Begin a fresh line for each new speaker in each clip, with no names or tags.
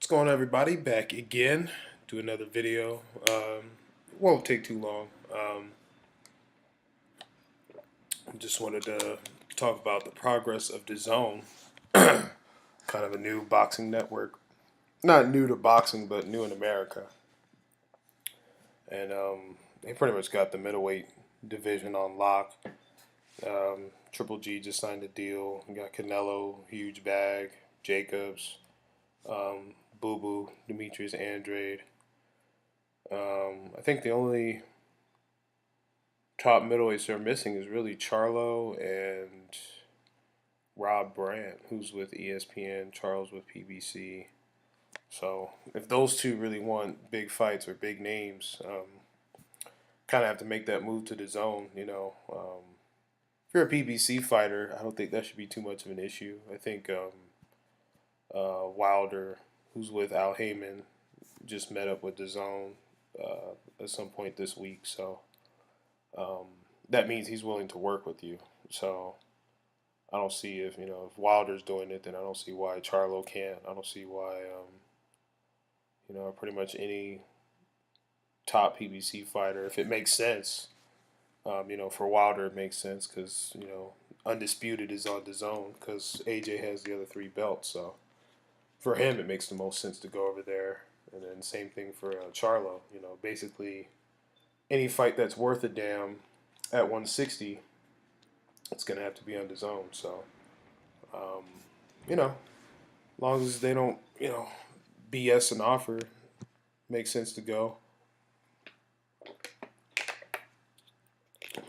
What's going on, everybody? Back again. Do another video. Won't take too long. Just wanted to talk about the progress of DAZN, kind of a new boxing network. Not new to boxing, but new in America. And they pretty much got the middleweight division on lock. Triple G just signed a deal. We got Canelo, huge bag. Jacobs, Boo Boo, Demetrius Andrade. I think the only top middleweights they're missing is really Charlo and Rob Brandt, who's with ESPN, Charles with PBC. So if those two really want big fights or big names, kind of have to make that move to the zone. If you're a PBC fighter, I don't think that should be too much of an issue. I think Wilder, who's with Al Heyman, just met up with the zone at some point this week. So um, that means he's willing to work with you. So I don't see if Wilder's doing it, then I don't see why Charlo can't. I don't see why pretty much any top PBC fighter, if it makes sense. For Wilder it makes sense because Undisputed is on the zone because AJ has the other three belts. So for him it makes the most sense to go over there. And then same thing for Charlo. Basically any fight that's worth a damn at 160, it's gonna have to be on the zone. So um, as long as they don't BS an offer, makes sense to go.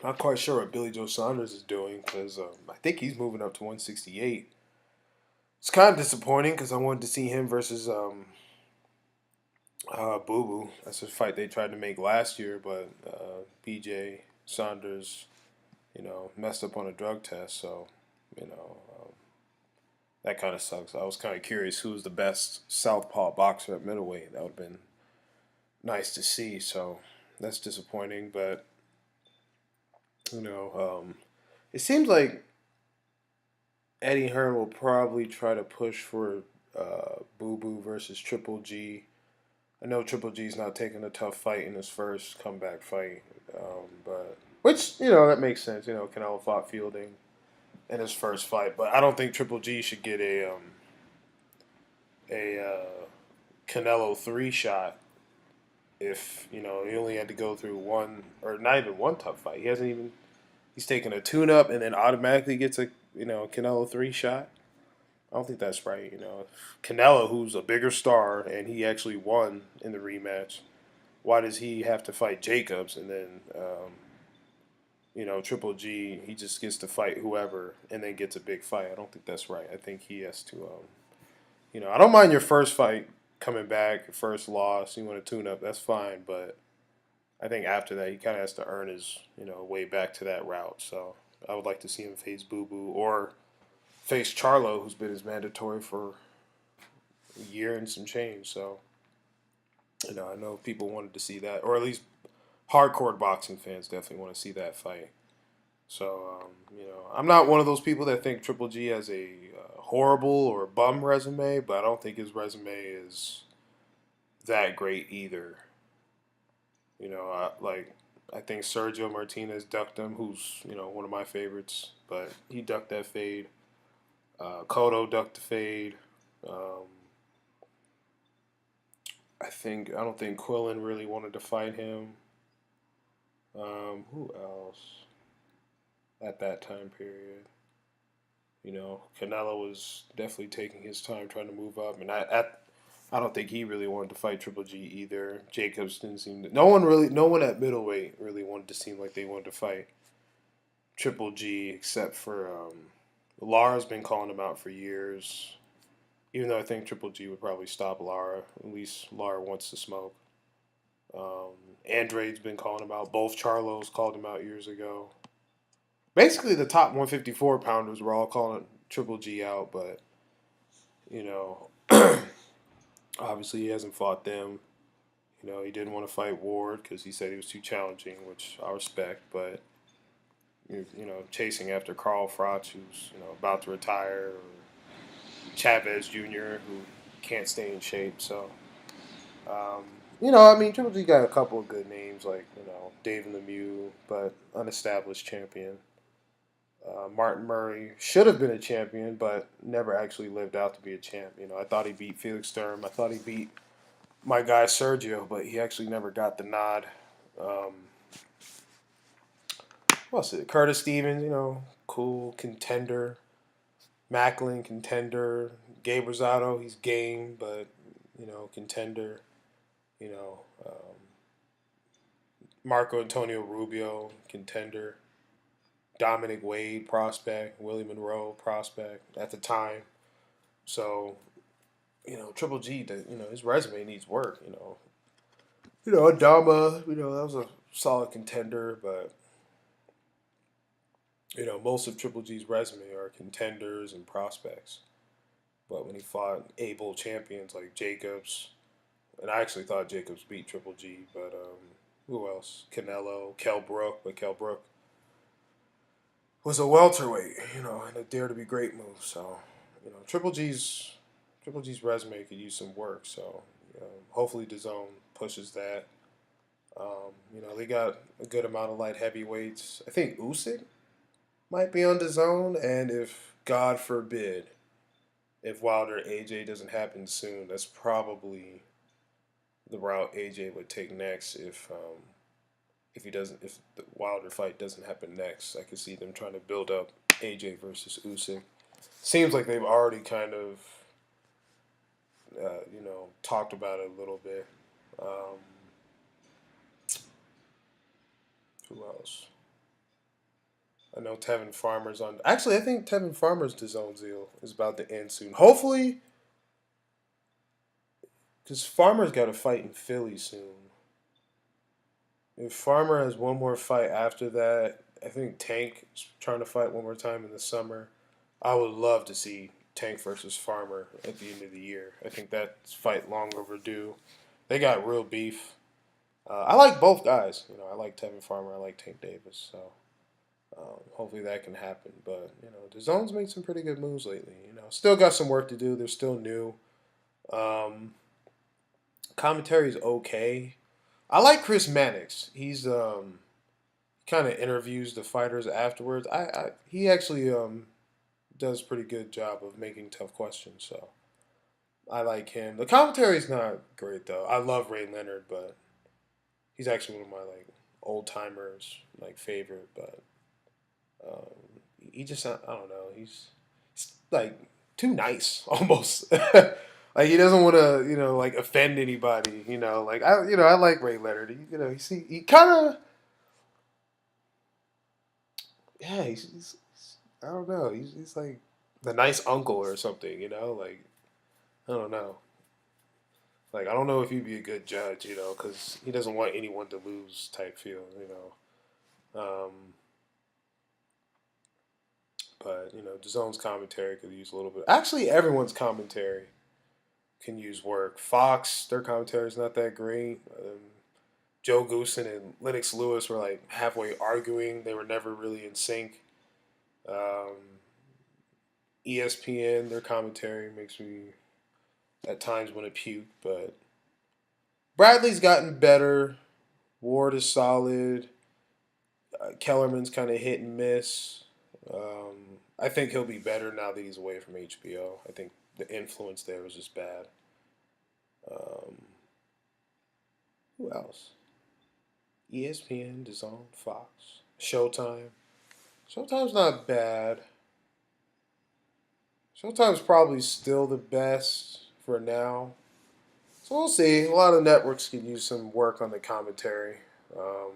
Not quite sure what Billy Joe Saunders is doing because I think he's moving up to 168. It's kind of disappointing because I wanted to see him versus Boo Boo. That's a fight they tried to make last year, but BJ Saunders, messed up on a drug test. So, that kind of sucks. I was kind of curious who was the best southpaw boxer at middleweight. That would have been nice to see. So that's disappointing, but it seems like Eddie Hearn will probably try to push for Boo Boo versus Triple G. I know Triple G's not taking a tough fight in his first comeback fight, but which that makes sense. Canelo fought Fielding in his first fight, but I don't think Triple G should get a Canelo 3 shot if he only had to go through one or not even one tough fight. He's taking a tune up and then automatically gets a Canelo 3 shot. I don't think that's right. Canelo, who's a bigger star and he actually won in the rematch, why does he have to fight Jacobs and then Triple G, he just gets to fight whoever and then gets a big fight? I don't think that's right. I think he has to I don't mind your first fight coming back, your first loss, you want to tune up, that's fine, but I think after that he kind of has to earn his way back to that route. So I would like to see him face Boo Boo or face Charlo, who's been his mandatory for a year and some change. So I know people wanted to see that, or at least hardcore boxing fans definitely want to see that fight. So I'm not one of those people that think Triple G has a horrible or bum resume, but I don't think his resume is that great either. I think Sergio Martinez ducked him, who's one of my favorites, but he ducked that fade. Cotto ducked the fade. Um, I don't think Quillen really wanted to fight him. Who else at that time period? Canelo was definitely taking his time trying to move up, and I don't think he really wanted to fight Triple G either. Jacobs didn't seem to. No one at middleweight really wanted to seem like they wanted to fight Triple G, except for Lara's been calling him out for years. Even though I think Triple G would probably stop Lara. At least Lara wants to smoke. Um, Andrade's been calling him out. Both Charlos called him out years ago. Basically, the top 154 pounders were all calling Triple G out, but you know, obviously he hasn't fought them. He didn't want to fight Ward because he said he was too challenging, which I respect. But chasing after Carl Froch, who's about to retire, or Chavez Jr., who can't stay in shape. So, um, I mean, Triple G got a couple of good names like Dave Lemieux, but unestablished champion. Martin Murray should have been a champion, but never actually lived out to be a champ. I thought he beat Felix Sturm. I thought he beat my guy Sergio, but he actually never got the nod. Um, what's it? Curtis Stevens, cool contender. Macklin contender. Gabe Rosado, he's game, but contender. You know, Marco Antonio Rubio contender. Dominic Wade prospect. Willie Monroe prospect at the time. So Triple G, his resume needs work. Adama, that was a solid contender, but most of Triple G's resume are contenders and prospects. But when he fought able champions like Jacobs, and I actually thought Jacobs beat Triple G, but who else? Canelo, Kell Brook, but Kell Brook was a welterweight, and a dare to be great move. So, Triple G's resume could use some work. So, hopefully DAZN pushes that. They got a good amount of light heavyweights. I think Usyk might be on DAZN, and if God forbid, if Wilder AJ doesn't happen soon, that's probably the route AJ would take next. If the Wilder fight doesn't happen next, I could see them trying to build up AJ versus Usyk. Seems like they've already kind of talked about it a little bit. Um, who else? I know Tevin Farmer's on. Actually, I think Tevin Farmer's DAZN deal is about to end soon. Hopefully, because Farmer's got a fight in Philly soon. If Farmer has one more fight after that, I think Tank is trying to fight one more time in the summer. I would love to see Tank versus Farmer at the end of the year. I think that fight long overdue. They got real beef. I like both guys. I like Tevin Farmer. I like Tank Davis. So hopefully that can happen. But the Zone's made some pretty good moves lately. Still got some work to do. They're still new. Um, Commentary's okay. I like Chris Mannix. He's kind of interviews the fighters afterwards. He actually does a pretty good job of making tough questions. So I like him. The commentary's not great though. I love Ray Leonard, but he's actually one of my like old timers, like favorite. But um, he just I don't know. He's like too nice almost. Like he doesn't want to like offend anybody. Like I like Ray Leonard. He kind of yeah. He's I don't know. He's like the nice uncle or something. Like I don't know. Like I don't know if he'd be a good judge. Because he doesn't want anyone to lose type feel. But DAZN's commentary could use a little bit. Actually, everyone's commentary can use work. Fox, their commentary is not that great. Joe Goosen and Lennox Lewis were like halfway arguing. They were never really in sync. Um, ESPN, their commentary makes me at times want to puke, but Bradley's gotten better. Ward is solid. Kellerman's kind of hit and miss. I think he'll be better now that he's away from HBO. I think the influence there was just bad. Um, who else? ESPN, DAZN, Fox, Showtime. Showtime's not bad. Showtime's probably still the best for now. So we'll see. A lot of networks could use some work on the commentary. Um,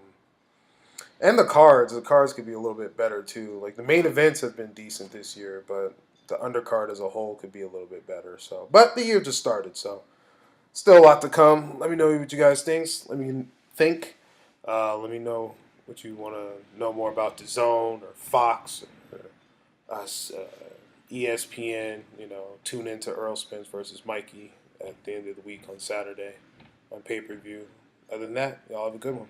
and the cards. The cards could be a little bit better too. Like the main events have been decent this year, but the undercard as a whole could be a little bit better. So, but the year just started, so still a lot to come. Let me know what you guys think. Let me know what you want to know more about the Zone or Fox or us, ESPN. Tune into Earl Spence versus Mikey at the end of the week on Saturday on pay-per-view. Other than that, y'all have a good one.